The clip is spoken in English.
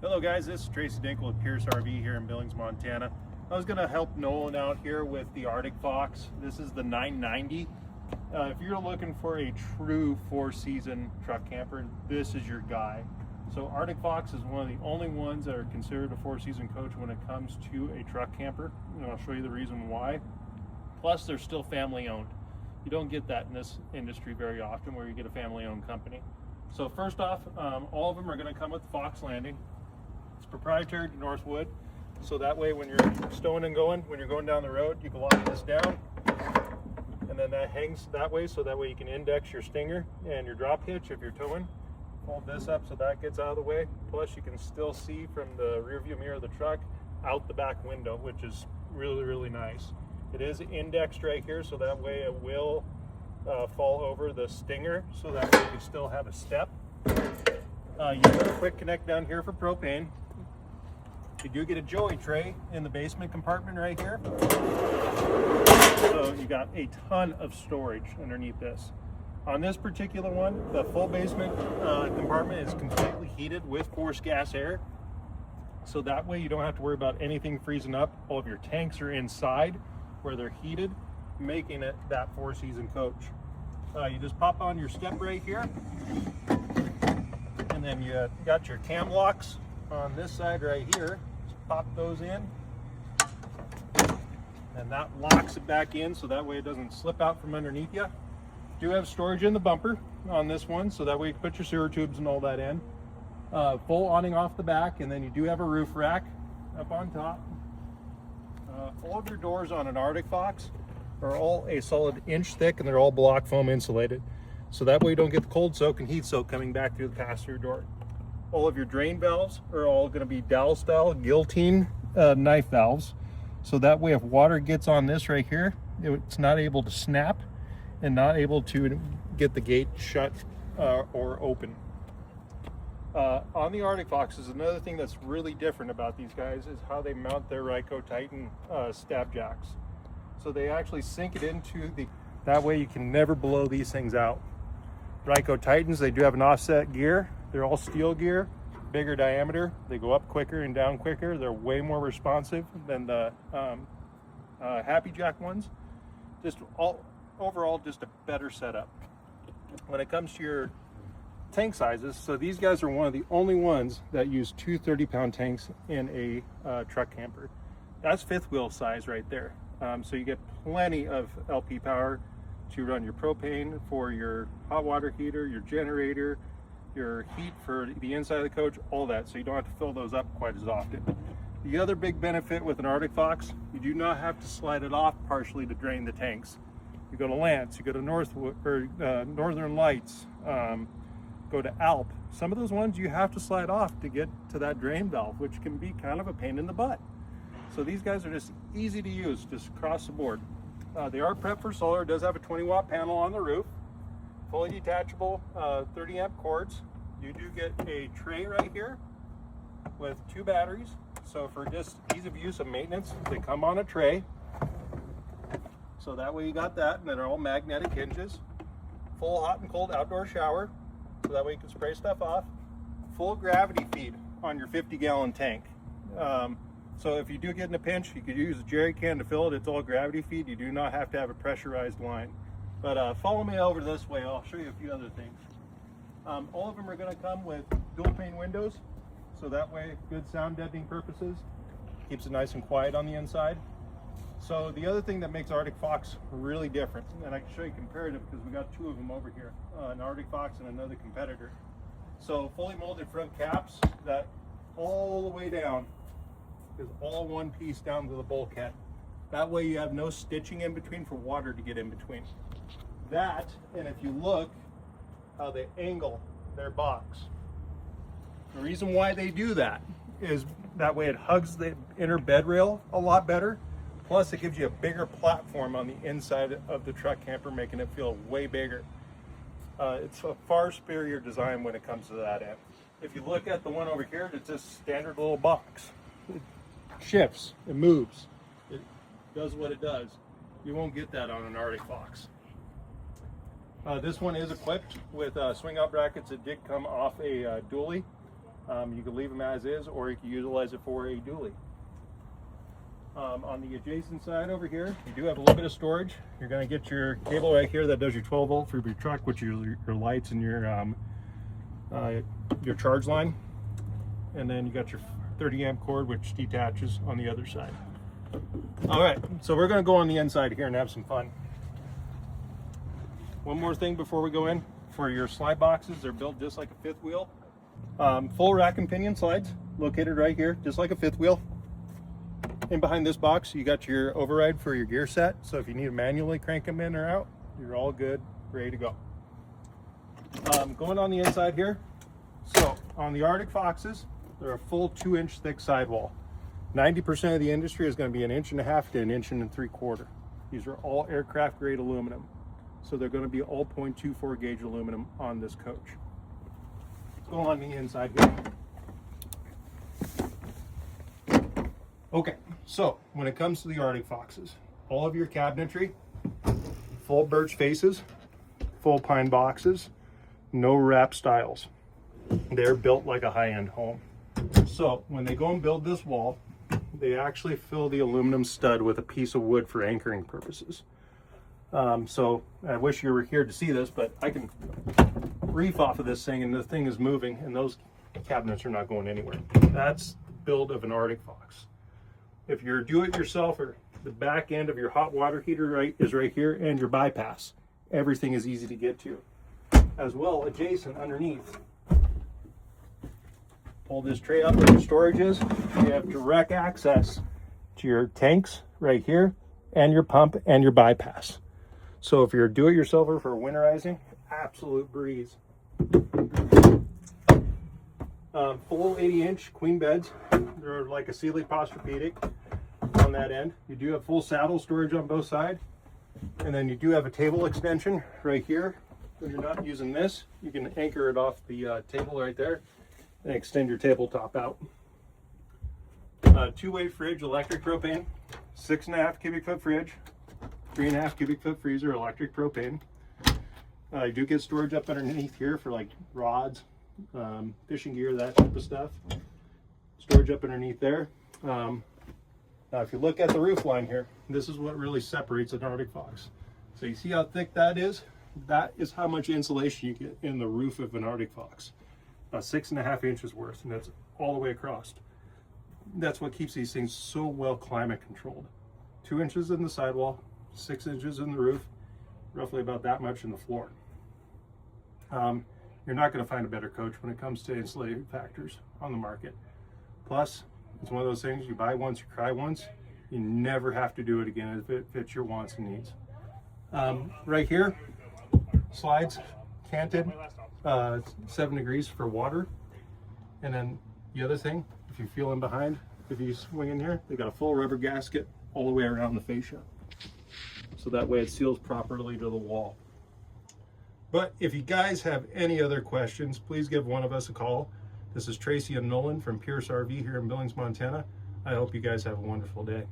Hello guys, this is Tracy Dinkle with Pierce RV here in Billings, Montana. I was going to help Nolan out here with the Artic Fox. This is the 990. If you're looking for a true four-season truck camper, this is your guy. So Artic Fox is one of the only ones that are considered a four-season coach when it comes to a truck camper, and I'll show you the reason why. Plus, they're still family-owned. You don't get that in this industry very often, where you get a family-owned company. So first off, all of them are going to come with the Fox landing. It's proprietary to Northwood, so that way when you're stowing and going, when you're going down the road, you can lock this down, and then that hangs that way, so that way you can index your stinger and your drop hitch if you're towing. Fold this up so that gets out of the way. Plus you can still see from the rear view mirror of the truck out the back window, which is really, really nice. It is indexed right here, so that way it will fall over the stinger, so that way you still have a step. You got a quick connect down here for propane. You do get a Joey tray in the basement compartment right here. So you got a ton of storage underneath this. On this particular one, the full basement compartment is completely heated with forced gas air. So that way you don't have to worry about anything freezing up. All of your tanks are inside where they're heated, making it that four-season coach. You just pop on your step right here, and then you got your cam locks on this side right here. Just pop those in, and that locks it back in, so that way it doesn't slip out from underneath you. Do have storage in the bumper on this one, so that way you can put your sewer tubes and all that in. Full awning off the back, and then you do have a roof rack up on top. All of your doors on an Artic Fox are all a solid inch thick, and they're all block foam insulated, so that way you don't get the cold soak and heat soak coming back through the pass-through door. All of your drain valves are all going to be dowel style guillotine knife valves, so that way if water gets on this right here, it's not able to snap and not able to get the gate shut or open. On the Artic Fox is another thing that's really different about these guys is how they mount their Ryco Titan stab jacks. So they actually sink it into that way you can never blow these things out. Ryco Titans, they do have an offset gear. They're all steel gear, bigger diameter. They go up quicker and down quicker. They're way more responsive than the Happy Jack ones. Just overall, just a better setup. When it comes to your tank sizes, so these guys are one of the only ones that use two 30-pound tanks in a truck camper. That's fifth wheel size right there. So you get plenty of LP power to run your propane for your hot water heater, your generator, your heat for the inside of the coach, all that, so you don't have to fill those up quite as often. The other big benefit with an Artic Fox, you do not have to slide it off partially to drain the tanks. You go to Lance, you go to Northern Lights, go to Alp. Some of those ones you have to slide off to get to that drain valve, which can be kind of a pain in the butt. So these guys are just easy to use, just across the board. They are prepped for solar. It does have a 20-watt panel on the roof, fully detachable 30-amp cords. You do get a tray right here with two batteries. So for just ease of use and maintenance, they come on a tray. So that way you got that, and then they're all magnetic hinges. Full hot and cold outdoor shower, so that way you can spray stuff off. Full gravity feed on your 50-gallon tank. So if you do get in a pinch, you could use a jerry can to fill it. It's all gravity feed. You do not have to have a pressurized line. But follow me over this way. I'll show you a few other things. All of them are going to come with dual pane windows, so that way, good sound deadening purposes. Keeps it nice and quiet on the inside. So the other thing that makes Artic Fox really different, and I can show you comparative because we got two of them over here, an Artic Fox and another competitor. So fully molded front caps that all the way down is all one piece down to the bulkhead. That way you have no stitching in between for water to get in between. That, and if you look how they angle their box. The reason why they do that is that way it hugs the inner bed rail a lot better. Plus it gives you a bigger platform on the inside of the truck camper, making it feel way bigger. It's a far superior design when it comes to that end. If you look at the one over here, it's just standard little box. It shifts, it moves, it does what it does. You won't get that on an Artic Fox. This one is equipped with swing out brackets that did come off a dually. You can leave them as is, or you can utilize it for a dually. On the adjacent side over here, you do have a little bit of storage. You're going to get your cable right here that does your 12 volt for your truck, which is your lights and your charge line. And then you got your 30 amp cord, which detaches on the other side. All right, so we're going to go on the inside here and have some fun. One more thing before we go in. For your slide boxes, they're built just like a fifth wheel. Full rack and pinion slides located right here, just like a fifth wheel. In behind this box, you got your override for your gear set. So if you need to manually crank them in or out, you're all good, ready to go. Going on the inside here. So on the Artic Foxes, they're a full 2-inch thick sidewall. 90% of the industry is going to be 1.5 inches to 1.75 inches. These are all aircraft grade aluminum. So they're going to be all 0.24 gauge aluminum on this coach. Let's go on the inside here. Okay, so when it comes to the Artic Foxes, all of your cabinetry, full birch faces, full pine boxes, no wrap styles. They're built like a high-end home. So when they go and build this wall, they actually fill the aluminum stud with a piece of wood for anchoring purposes. So I wish you were here to see this, but I can reef off of this thing and the thing is moving and those cabinets are not going anywhere. That's the build of an Artic Fox. If you're do-it-yourselfer, the back end of your hot water heater is right here, and your bypass. Everything is easy to get to. As well, adjacent underneath, pull this tray up where your storage is. You have direct access to your tanks right here, and your pump and your bypass. So if you're a do-it-yourselfer for winterizing, absolute breeze. Full 80-inch queen beds. They're like a Sealy Posturepedic on that end. You do have full saddle storage on both sides. And then you do have a table extension right here. When you're not using this, you can anchor it off the table right there and extend your tabletop out. Two-way fridge, electric propane, 6.5 cubic foot fridge, 3.5 cubic foot freezer, electric propane. You do get storage up underneath here for like rods, fishing gear, that type of stuff. Storage up underneath there. Now if you look at the roof line here, this is what really separates an Artic Fox. So you see how thick that is? That is how much insulation you get in the roof of an Artic Fox. 6.5 inches worth, and that's all the way across. That's what keeps these things so well climate controlled. 2 inches in the sidewall, 6 inches in the roof, roughly about that much in the floor. You're not going to find a better coach when it comes to insulating factors on the market. Plus, it's one of those things, you buy once, you cry once. You never have to do it again if it fits your wants and needs. Right here, slides, canted, 7 degrees for water. And then the other thing, if you feel in behind, if you swing in here, they got a full rubber gasket all the way around the fascia. So that way it seals properly to the wall. But if you guys have any other questions, please give one of us a call. This is Tracy and Nolan from Pierce RV here in Billings, Montana. I hope you guys have a wonderful day.